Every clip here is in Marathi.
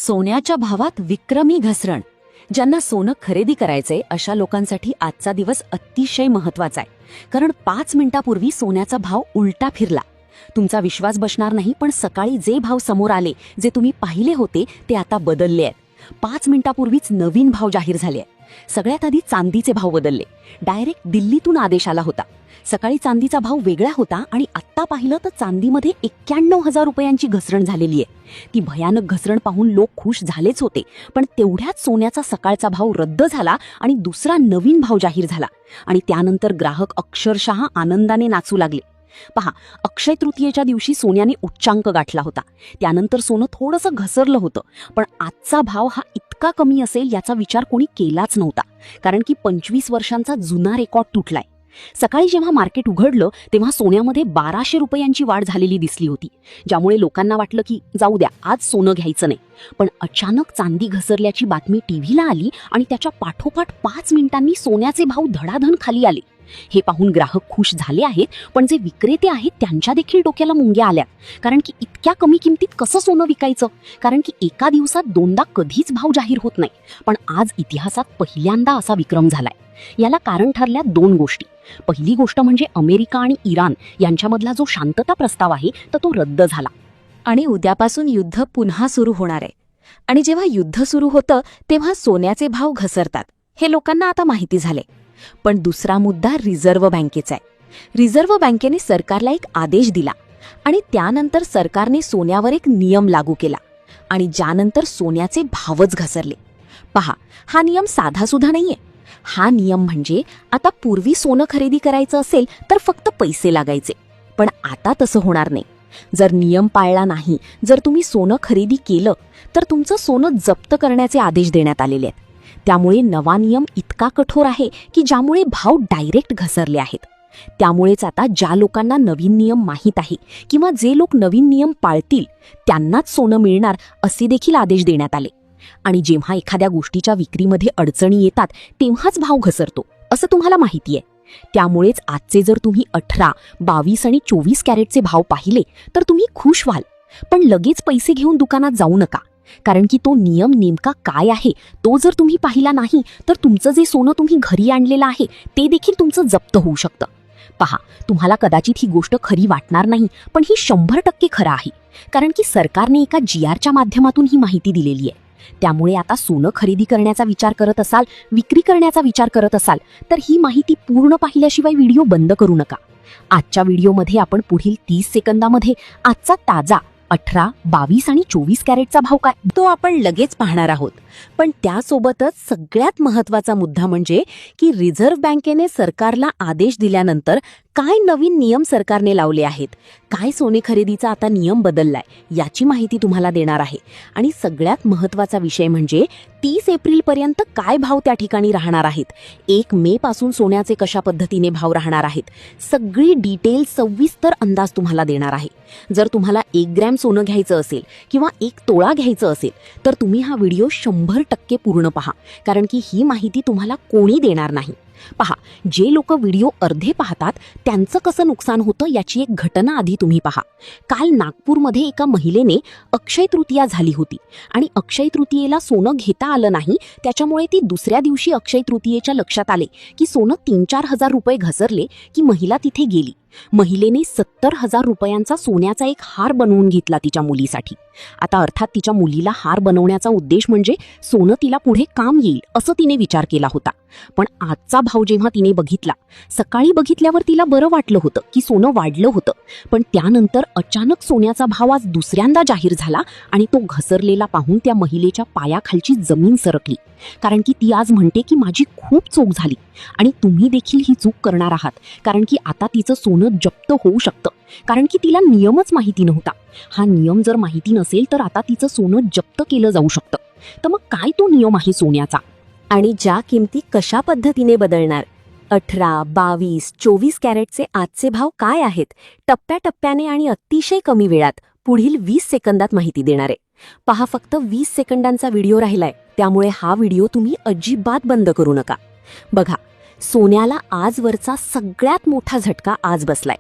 सोन्याच्या भावात विक्रमी घसरण. ज्यांना सोनं खरेदी करायचंय अशा लोकांसाठी आजचा दिवस अतिशय महत्वाचा आहे. कारण 5 मिनिटापूर्वी सोन्याचा भाव उलटा फिरला. तुमचा विश्वास बसणार नाही, पण सकाळी जे भाव समोर आले, जे तुम्ही पाहिले होते, ते आता बदलले आहेत. 5 मिनिटापूर्वीच नवीन भाव जाहीर झाले आहेत. सगळ्यात आधी चांदीचे भाव बदलले. डायरेक्ट दिल्लीतून आदेश आला होता. सकाळी चांदीचा भाव वेगळा होता आणि आत्ता पाहिलं तर चांदीमध्ये 91,000 रुपयांची घसरण झालेली आहे. ती भयानक घसरण पाहून लोक खुश झालेच होते, पण तेवढ्याच सोन्याचा सकाळचा भाव रद्द झाला आणि दुसरा नवीन भाव जाहीर झाला. आणि त्यानंतर ग्राहक अक्षरशः आनंदाने नाचू लागले. पहा, अक्षय तृतीयेच्या दिवशी सोन्याने उच्चांक गाठला होता. त्यानंतर सोनं थोडंसं घसरलं होतं, पण आजचा भाव हा इतका कमी असेल याचा विचार कोणी केलाच नव्हता. कारण की 25 वर्षांचा जुना रेकॉर्ड तुटलाय. सकाळी जेव्हा मार्केट उघडलं तेव्हा सोन्यामध्ये 1200 रुपयांची वाढ झालेली दिसली होती, ज्यामुळे लोकांना वाटलं की जाऊ द्या, आज सोनं घ्यायचं नाही. पण अचानक चांदी घसरल्याची बातमी टीव्हीला आली आणि त्याच्या पाठोपाठ 5 मिनिटांनी सोन्याचे भाव धडाधड खाली आले. हे पाहून ग्राहक खुश झाले आहेत, पण जे विक्रेते आहेत त्यांच्या देखील डोक्याला मुंग्या आल्या. कारण की इतक्या कमी किमतीत कसं सोनं विकायचं? कारण की एका दिवसात दोनदा कधीच भाव जाहीर होत नाही, पण आज इतिहासात पहिल्यांदा असा विक्रम झालाय. याला कारण ठरल्या 2 गोष्टी. पहिली गोष्ट म्हणजे अमेरिका आणि इराण यांच्यामधला जो शांतता प्रस्ताव आहे तर तो रद्द झाला आणि उद्यापासून युद्ध पुन्हा सुरू होणार आहे. आणि जेव्हा युद्ध सुरू होतं तेव्हा सोन्याचे भाव घसरतात, हे लोकांना आता माहिती झाले. पण दुसरा मुद्दा रिझर्व्ह बँकेचा आहे. रिझर्व्ह बँकेने सरकारला एक आदेश दिला आणि त्यानंतर सरकारने सोन्यावर एक नियम लागू केला आणि ज्यानंतर सोन्याचे भावच घसरले. पहा, हा नियम साधासुद्धा नाहीये. हा नियम म्हणजे आता पूर्वी सोनं खरेदी करायचं असेल तर फक्त पैसे लागायचे, पण आता तसं होणार नाही. जर नियम पाळला नाही, जर तुम्ही सोनं खरेदी केलं तर तुमचं सोनं जप्त करण्याचे आदेश देण्यात आलेले आहेत. त्यामुळे नवा नियम इतका कठोर आहे की ज्यामुळे भाव डायरेक्ट घसरले आहेत. त्यामुळेच आता ज्या लोकांना नवीन नियम माहीत आहे किंवा जे लोक नवीन नियम पाळतील त्यांनाच सोनं मिळणार असे देखील आदेश देण्यात आले. आणि जेव्हा एखाद्या गोष्टीच्या विक्रीमध्ये अडचणी येतात तेव्हाच भाव घसरतो असं तुम्हाला माहिती आहे. त्यामुळेच आजचे जर तुम्ही 18, 22 आणि 24 कॅरेटचे भाव पाहिले तर तुम्ही खुश व्हाल. पण लगेच पैसे घेऊन दुकानात जाऊ नका, कारण की तो नियम नेमका काय आहे तो जर तुम्ही पाहिला नाही तर तुमचं जे सोनं तुम्ही घरी आणलेलं आहे ते देखील तुमचं जप्त होऊ शकतं. पहा, तुम्हाला कदाचित ही गोष्ट खरी वाटणार नाही, पण ही 100% खरं आहे. कारण की सरकारने एका GRच्या माध्यमातून ही माहिती दिलेली आहे. त्यामुळे आता सोनं खरेदी करण्याचा विचार करत असाल, विक्री करण्याचा विचार करत असाल तर ही माहिती पूर्ण पाहिल्याशिवाय व्हिडिओ बंद करू नका. आजच्या व्हिडिओमध्ये आपण पुढील 30 सेकंदामध्ये आजचा ताजा 18, 22 आणि 24 कॅरेटचा भाव काय तो आपण लगेच पाहणार आहोत. पण त्यासोबतच सगळ्यात महत्त्वाचा मुद्दा म्हणजे की रिझर्व्ह बँकेने सरकारला आदेश दिल्यानंतर काय नवीन नियम सरकारने लावले आहेत, काय सोने खरेदीचा आता नियम बदललाय याची माहिती तुम्हाला देणार आहे. आणि सगळ्यात महत्त्वाचा विषय म्हणजे 30 एप्रिलपर्यंत काय भाव त्या ठिकाणी राहणार आहेत, 1 मे पासून सोन्याचे कशा पद्धतीने भाव राहणार आहेत, सगळी डिटेल सविस्तर अंदाज तुम्हाला देणार आहे. जर तुम्हाला 1 ग्रॅम सोनं घ्यायचं असेल किंवा 1 तोळा घ्यायचं असेल तर तुम्ही हा व्हिडिओ 100% पूर्ण पहा, कारण की ही माहिती तुम्हाला कोणी देणार नाही. पहा, जे लोक व्हिडिओ अर्धे पाहतात त्यांचं कसं नुकसान होतं याची एक घटना आधी तुम्ही पहा. काल नागपूरमध्ये एका महिलेने अक्षय तृतीया झाली होती आणि अक्षय तृतीयेला सोनं घेता आलं नाही, त्याच्यामुळे ती दुसऱ्या दिवशी अक्षय तृतीयेच्या लक्षात आले की सोनं 3-4 हजार रुपये घसरले की महिला तिथे गेली. महिलेने 70,000 रुपयांचा सोन्याचा एक हार बनवून घेतला तिच्या मुलीसाठी. आता अर्थात तिच्या मुलीला हार बनवण्याचा उद्देश म्हणजे सोनं तिला पुढे काम येईल असं तिने विचार केला होता. पण आजचा भाव जेव्हा तिने बघितला, सकाळी बघितल्यावर तिला बरं वाटलं होतं की सोनं वाढलं होतं, पण त्यानंतर अचानक सोन्याचा भाव आज दुसऱ्यांदा जाहीर झाला आणि तो घसरलेला पाहून त्या महिलेच्या पायाखालची जमीन सरकली. कारण की ती आज म्हणते की माझी खूप चूक झाली आणि तुम्ही देखील ही चूक करणार आहात, कारण की आता तिचं सोनं जप्त होऊ शकतं. कारण की तिला नियमच माहिती नव्हता. हा नियम जर माहिती नसेल तर आता तिचं सोनं जप्त केलं जाऊ शकतं. तर मग काय तो नियम आहे सोन्याचा आणि ज्या किमती कशा पद्धतीने बदलणार, 18, 22, 24 कॅरेटचे आजचे भाव काय आहेत, टप्प्याटप्प्याने आणि अतिशय कमी वेळात पुढील 20 सेकंदात माहिती देणार आहे. पहा, फक्त 20 सेकंदांचा व्हिडिओ राहिलाय, त्यामुळे हा व्हिडिओ तुम्ही अजिबात बंद करू नका. बघा, सोन्याला आजवरचा सगळ्यात मोठा झटका आज बसलाय.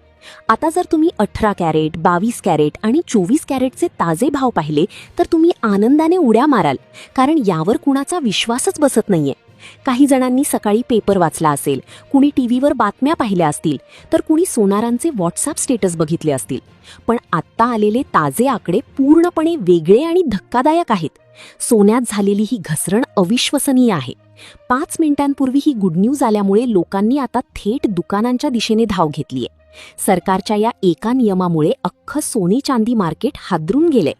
आता जर तुम्ही 18 कॅरेट, 22 कॅरेट आणि 24 कॅरेटचे ताजे भाव पाहिले तर तुम्ही आनंदाने उड्या माराल, कारण यावर कुणाचा विश्वासच बसत नाहीये. काही जणांनी सकाळी पेपर वाचला असेल, कुणी टीव्हीवर बातम्या पाहिल्या असतील, तर कुणी सोनारांचे व्हॉट्सअप स्टेटस बघितले असतील. पण आत्ता आलेले ताजे आकडे पूर्णपणे वेगळे आणि धक्कादायक आहेत. सोन्यात झालेली ही घसरण अविश्वसनीय आहे. 5 मिनिटांपूर्वी ही गुड न्यूज आल्यामुळे लोकांनी आता थेट दुकानांच्या दिशेने धाव घेतलीय. सरकारच्या या एका नियमामुळे अख्खं सोने चांदी मार्केट हादरून गेलंय.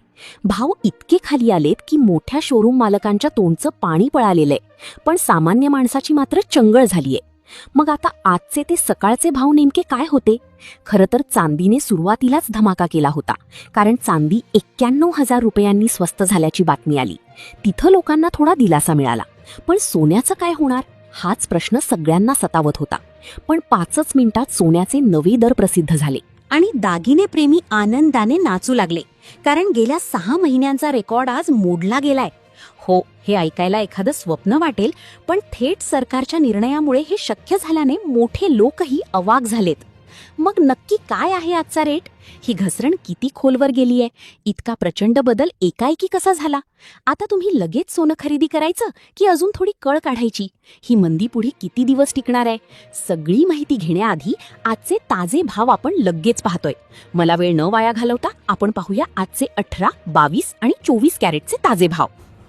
भाव इतके खाली आलेत की मोठ्या शोरूम मालकांच्या तोंडचं पाणी पळालेलंय, पण सामान्य माणसाची मात्र चंगळ झालीये. मग आता आजचे ते सकाळचे भाव नेमके काय होते? खरं तर चांदीने सुरुवातीलाच धमाका केला होता, कारण चांदी 91,000 रुपयांनी स्वस्त झाल्याची बातमी आली. तिथं लोकांना थोडा दिलासा मिळाला. पण सोन्याचं काय होणार, हाच प्रश्न सगळ्यांना सतावत होता. पण 5च मिनिटात सोन्याचे नवे दर प्रसिद्ध झाले आणि दागिने प्रेमी आनंदाने नाचू लागले, कारण गेल्या 6 महिन्यांचा रेकॉर्ड आज मोडला गेलाय. हो, हे ऐकायला एखादं स्वप्न वाटेल, पण थेट सरकारच्या निर्णयामुळे हे शक्य झाल्याने मोठे लोकही अवाक झालेत. मग नक्की काय आहे आजचा रेट? ही घसरण किती खोलवर गेलीये? इतका प्रचंड बदल एकाएकी कसा झाला? आता तुम्ही लगेच सोनं खरेदी करायचं की अजून थोडी कळ काढायची? ही मंदी पुढे किती दिवस टिकणार आहे? सगळी माहिती घेण्याआधी आजचे ताजे भाव आपण लगेच पाहतोय. मला वेळ न वाया घालवता आपण पाहूया आजचे 18, 22 आणि 24 कॅरेटचे ताजे भाव.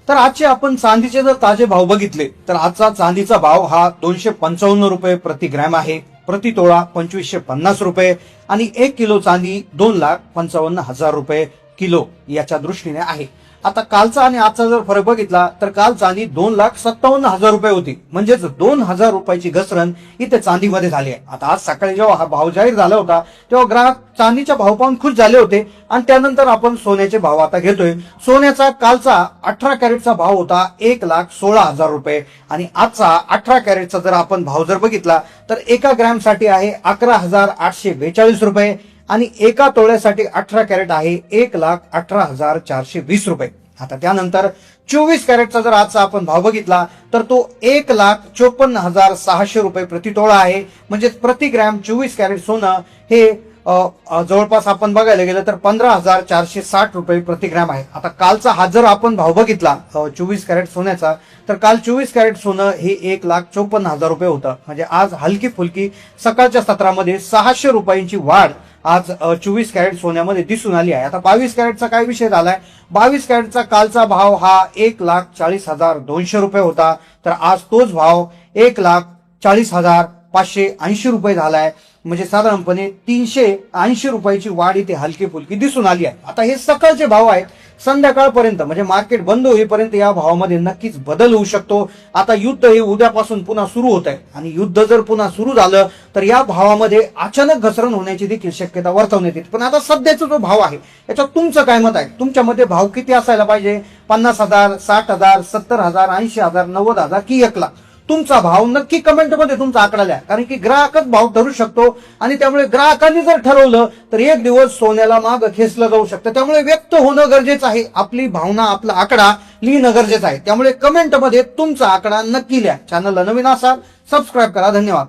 तर आजचे आपण चांदीचे जर ताजे भाव बघितले तर आजचा चांदीचा भाव हा 255 रुपये प्रति ग्रॅम आहे. प्रति तोळा 2550 रुपये आणि 1 किलो चांदी 2,55,000 रुपये किलो याच्या दृष्टीने आहे. आता कालचा आणि आजचा जर फरक बघितला तर काल चांदी 2,57,000 रुपये होती, म्हणजेच 2,000 रुपयाची घसरण इथे चांदीमध्ये झाली आहे. आता आज सकाळी जेव्हा हा भाव जाहीर झाला होता तेव्हा ग्राहक चांदीच्या भाव पाहून खुश झाले होते आणि त्यानंतर आपण सोन्याचे भाव आता घेतोय. सोन्याचा कालचा 18 कॅरेटचा भाव होता 1,16,000 रुपये आणि आजचा 18 कॅरेटचा जर आपण भाव जर बघितला तर एका ग्रॅम साठी आहे 11,842 रुपये आणि एका तोळ्यासाठी 18 कॅरेट आहे 1,18,420 रुपये. आता त्यानंतर 24 कॅरेटचा जर आजचा आपण भाव बघितला तर तो 1,54,600 रुपये प्रति तोळा आहे. म्हणजे प्रति ग्रॅम 24 कॅरेट सोनं हे जवळपास आपण बघायला गेलं तर 15,460 रुपये प्रति ग्रॅम आहे. आता कालचा हा जर आपण भाव बघितला 24 कॅरेट सोन्याचा तर काल 24 कॅरेट सोनं हे 1,54,000 रुपये होतं. म्हणजे आज हलकी फुलकी सकाळच्या सत्रामध्ये 600 रुपयांची वाढ आज 24 कॅरेट सोन्यामध्ये दिसून आली आहे. आता 22 कॅरेटचा काय विषय झालाय? 22 कॅरेटचा कालचा भाव हा 1,40,200 रुपये होता, तर आज तोच भाव 1,40,580 रुपये झालाय. म्हणजे साधारणपणे 380 रुपयाची वाढ इथे हलकी फुलकी दिसून आली आहे. आता हे सकाळचे भाव आहेत. संध्याकाळपर्यंत म्हणजे मार्केट बंद होईपर्यंत या भावामध्ये नक्कीच बदल होऊ शकतो. आता युद्ध हे उद्यापासून पुन्हा सुरू होत आहे आणि युद्ध जर पुन्हा सुरू झालं तर या भावामध्ये अचानक घसरण होण्याची देखील शक्यता वर्तवण्यात येते. पण आता सध्याचा जो भाव आहे याच्यात तुमचं काय मत आहे? तुमच्या मध्ये भाव किती असायला पाहिजे? 50,000, 60,000, 70,000, 80,000, 90,000 की 1,00,000? तुमचा भाव नक्की कमेंटमध्ये तुमचा आकडा द्या, कारण की ग्राहकच भाव ठरू शकतो आणि त्यामुळे ग्राहकांनी जर ठरवलं तर एक दिवस सोन्याला माग खेचलं जाऊ शकतं. त्यामुळे व्यक्त होणं गरजेचं आहे. आपली भावना, आपला आकडा लिहिणं गरजेचं आहे. त्यामुळे कमेंटमध्ये तुमचा आकडा नक्की लिहा. चॅनलला नवीन असाल सबस्क्राईब करा. धन्यवाद.